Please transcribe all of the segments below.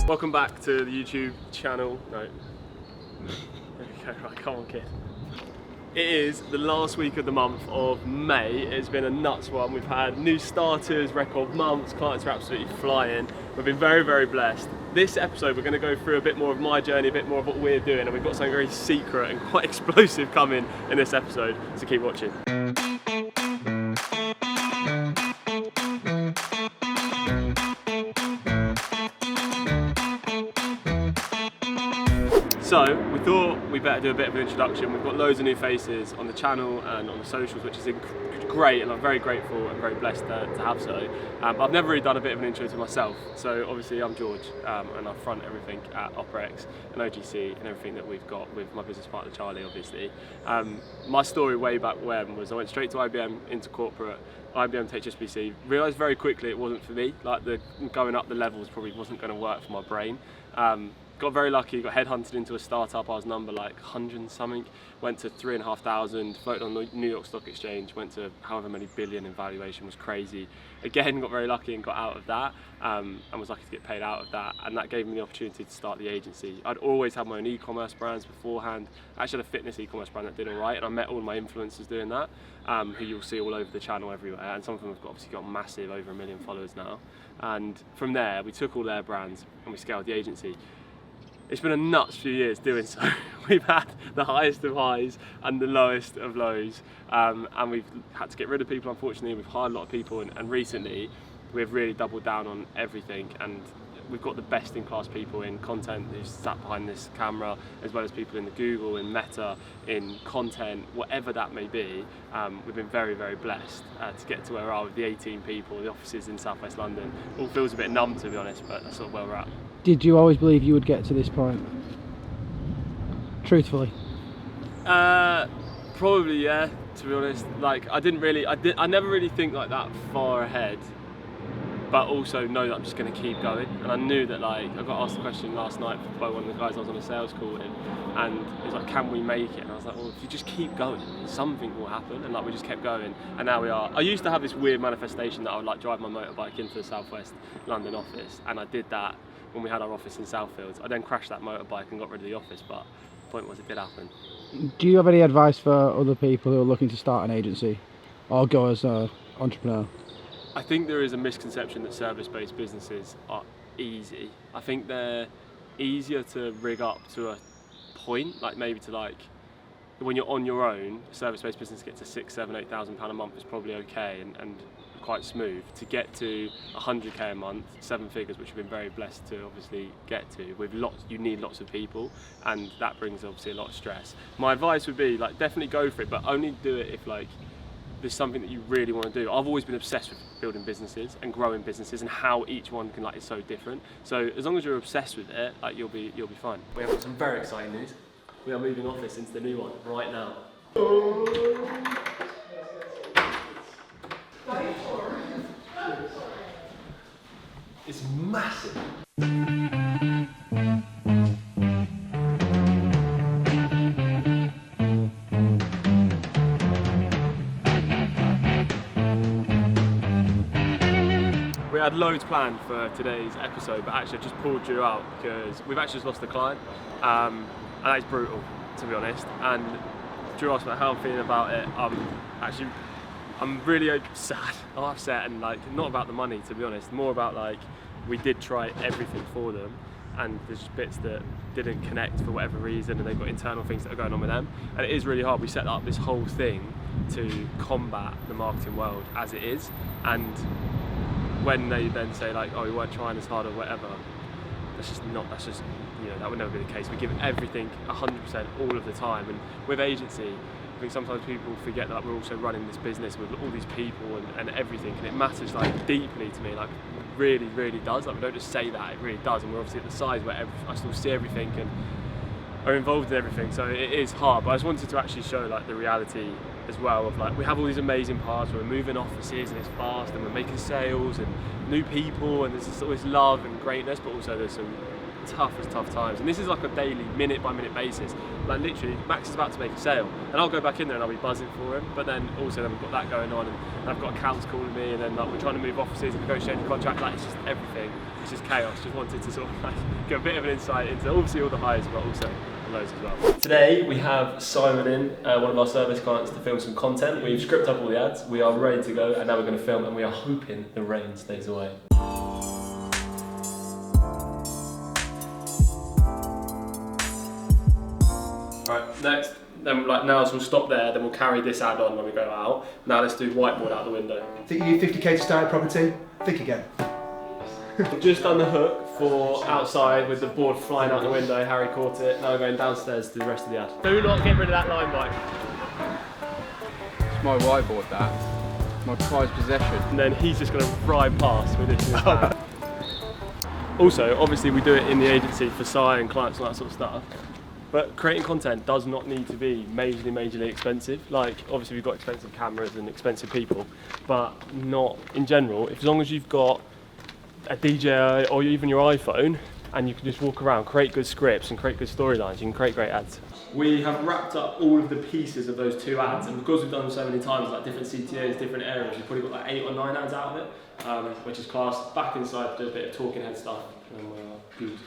Welcome back to the YouTube channel. No. There we go, right, come on kid. It is the last week of the month of May. It's been a nuts one. We've had new starters, record months, clients are absolutely flying. We've been very, very blessed. This episode we're going to go through a bit more of my journey, a bit more of what we're doing, and we've got something very secret and quite explosive coming in this episode, so keep watching. So we thought we better do a bit of an introduction. We've got loads of new faces on the channel and on the socials, which is great, and I'm very grateful and very blessed to have so. But I've never really done a bit of an intro to myself. So obviously I'm George, and I front everything at OperaX and OGC and everything that we've got with my business partner Charlie, obviously. My story way back when was I went straight to IBM into corporate, IBM to HSBC, realised very quickly it wasn't for me. Like going up the levels probably wasn't going to work for my brain. Got very lucky, got headhunted into a startup. I was number like 100 and something, went to 3,500, floated on the New York Stock Exchange, went to however many billion in valuation, was crazy. Again, got very lucky and got out of that, and was lucky to get paid out of that, and that gave me the opportunity to start the agency. I'd always had my own e-commerce brands beforehand. I actually had a fitness e-commerce brand that did all right, and I met all my influencers doing that, who you'll see all over the channel everywhere, and some of them have obviously got massive, over 1 million followers now. And from there, we took all their brands and we scaled the agency. It's been a nuts few years doing so. We've had the highest of highs and the lowest of lows, and we've had to get rid of people, unfortunately. We've hired a lot of people, and recently we've really doubled down on everything, and we've got the best in class people in content who's sat behind this camera, as well as people in the Google, in Meta, in content, whatever that may be. We've been very, very blessed to get to where we are with the 18 people, the offices in South West London. All feels a bit numb, to be honest, but that's sort of where we're at. Did you always believe you would get to this point? Truthfully? Probably, yeah, to be honest. Like, I never really think like that far ahead, but also know that I'm just going to keep going. And I knew that, like, I got asked the question last night by one of the guys I was on a sales call with, and he was like, can we make it? And I was like, well, if you just keep going, something will happen. And like, we just kept going, and now we are. I used to have this weird manifestation that I would like drive my motorbike into the South West London office, and I did that when we had our office in Southfields. I then crashed that motorbike and got rid of the office, but the point was it did happen. Do you have any advice for other people who are looking to start an agency or go as an entrepreneur? I think there is a misconception that service-based businesses are easy. I think they're easier to rig up to a point, like maybe to like, when you're on your own, a service-based business gets to £6,000, £7,000, £8,000 a month is probably okay and quite smooth. To get to 100k a month, 7 figures, which we've been very blessed to obviously get to, with lots, you need lots of people, and that brings obviously a lot of stress. My advice would be, like, definitely go for it, but only do it if like there's something that you really want to do. I've always been obsessed with building businesses and growing businesses and how each one can, like, is so different. So as long as you're obsessed with it, like, you'll be fine. We have got some very exciting news. We are moving office into the new one right now. It's massive. We had loads planned for today's episode, but actually I just pulled Drew out because we've actually just lost a client, and that is brutal, to be honest. And Drew asked me how I'm feeling about it. I'm really sad, I'm upset, and like, not about the money, to be honest, more about like, we did try everything for them, and there's just bits that didn't connect for whatever reason, and they've got internal things that are going on with them, and it is really hard. We set up this whole thing to combat the marketing world as it is, and when they then say like, oh, we weren't trying as hard or whatever, that's just, you know, that would never be the case. We give everything 100% all of the time, and with agency, I think sometimes people forget that we're also running this business with all these people and everything, and it matters like deeply to me, like really, really does. Like, we don't just say that, it really does, and we're obviously at the size where I still see everything and are involved in everything, so it is hard. But I just wanted to actually show like the reality as well of like, we have all these amazing parts where we're moving offices and it's fast and we're making sales and new people, and there's just always love and greatness, but also there's some tough times, and this is like a daily, minute by minute basis. Like literally, Max is about to make a sale, and I'll go back in there and I'll be buzzing for him. But then also then we've got that going on, and I've got accounts calling me, and then like we're trying to move offices and negotiating contract. Like it's just everything. It's just chaos. Just wanted to sort of like get a bit of an insight into obviously all the highs, but also the lows as well. Today we have Simon in, one of our service clients, to film some content. We've scripted up all the ads. We are ready to go, and now we're going to film, and we are hoping the rain stays away. Right, next, then like now, so we'll stop there, then we'll carry this ad on when we go out. Now let's do whiteboard out the window. Think you need 50k to start a property? Think again. We've just done the hook for outside with the board flying out the window. Harry caught it. Now we're going downstairs to do the rest of the ad. Do not get rid of that line bike. It's my whiteboard, that. My prized possession. And then he's just going to ride past with it in his hand. Also, obviously we do it in the agency for Si and clients and that sort of stuff. But creating content does not need to be majorly expensive. Like, obviously we've got expensive cameras and expensive people, but not in general. As long as you've got a DJI or even your iPhone, and you can just walk around, create good scripts and create good storylines, you can create great ads. We have wrapped up all of the pieces of those 2 ads, and because we've done them so many times, like different CTAs, different areas, we've probably got like 8 or 9 ads out of it, which is class. Back inside, do a bit of talking head stuff, and we're good.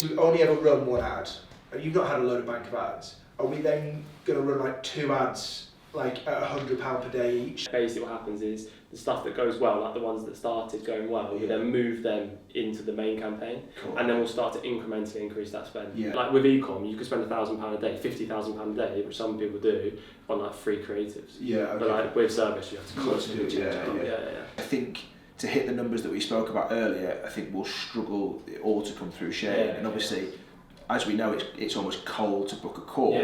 We've only ever run 1 ad, and you've not had a load of bank of ads. Are we then going to run like 2 ads, like at £100 per day each? Basically what happens is, the stuff that goes well, like the ones that started going well, we then move them into the main campaign, and then we'll start to incrementally increase that spend. Yeah. Like with e-com, you could spend £1,000 a day, £50,000 a day, which some people do, on like free creatives. Yeah, okay. But like with service, you have to constantly change it up. Yeah. I think to hit the numbers that we spoke about earlier, I think we'll struggle all to come through sharing, and obviously, as we know, it's almost cold to book a call.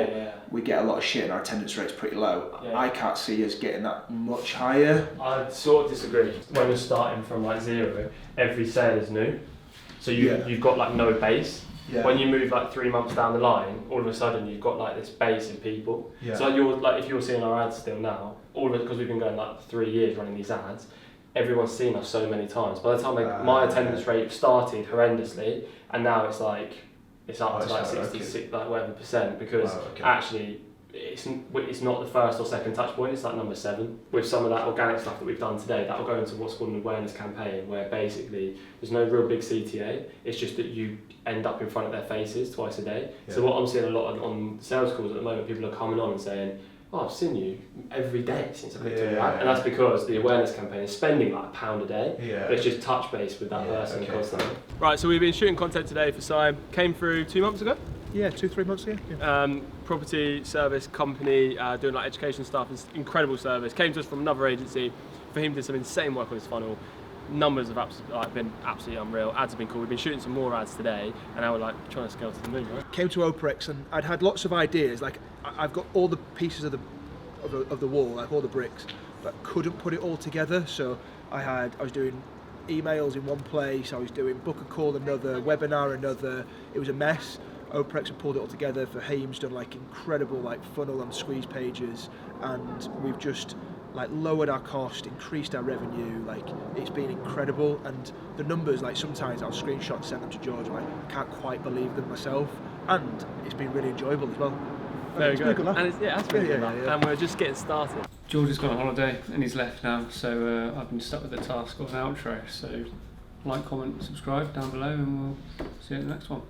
We get a lot of shit and our attendance rate's pretty low. I can't see us getting that much higher. I sort of disagree. When you're starting from like 0, every sale is new. So you've got like no base. When you move like 3 months down the line, all of a sudden you've got like this base of people. So you're like, if you're seeing our ads still now, all of it, because we've been going like 3 years running these ads, everyone's seen us so many times. By the time my attendance rate started horrendously, and now it's like, it's up to like 66, like whatever %, because actually it's not the first or second touch point, it's like number 7. With some of that organic stuff that we've done today, that will go into what's called an awareness campaign, where basically there's no real big CTA, it's just that you end up in front of their faces twice a day. So what I'm seeing a lot on sales calls at the moment, people are coming on and saying, oh, I've seen you every day since I clicked on your ad. And that's because the awareness campaign is spending like £1 a day, but it's just touch base with that person constantly. Right, so we've been shooting content today for Simon. Came through 2 months ago? Yeah, 2-3 months ago. Property service company, doing like education stuff, it's incredible service. Came to us from another agency. For him, did some insane work on his funnel. Numbers have been absolutely unreal. Ads have been cool. We've been shooting some more ads today, and now we're like trying to scale to the moon, right? Came to Oprex, and I'd had lots of ideas. Like I've got all the pieces of the wall, like all the bricks, but couldn't put it all together. So I was doing emails in one place. I was doing book a call another, webinar another. It was a mess. Oprex have pulled it all together. For Haim's done like incredible like funnel and squeeze pages, and we've just like lowered our cost, increased our revenue. Like it's been incredible, and the numbers, like sometimes I'll screenshot and send them to George, and I can't quite believe them myself, and it's been really enjoyable as well. Very good. And it's been good laugh. And we're just getting started. George has gone on holiday and he's left now, so I've been stuck with the task of an outro. So like, comment, subscribe down below, and we'll see you in the next one.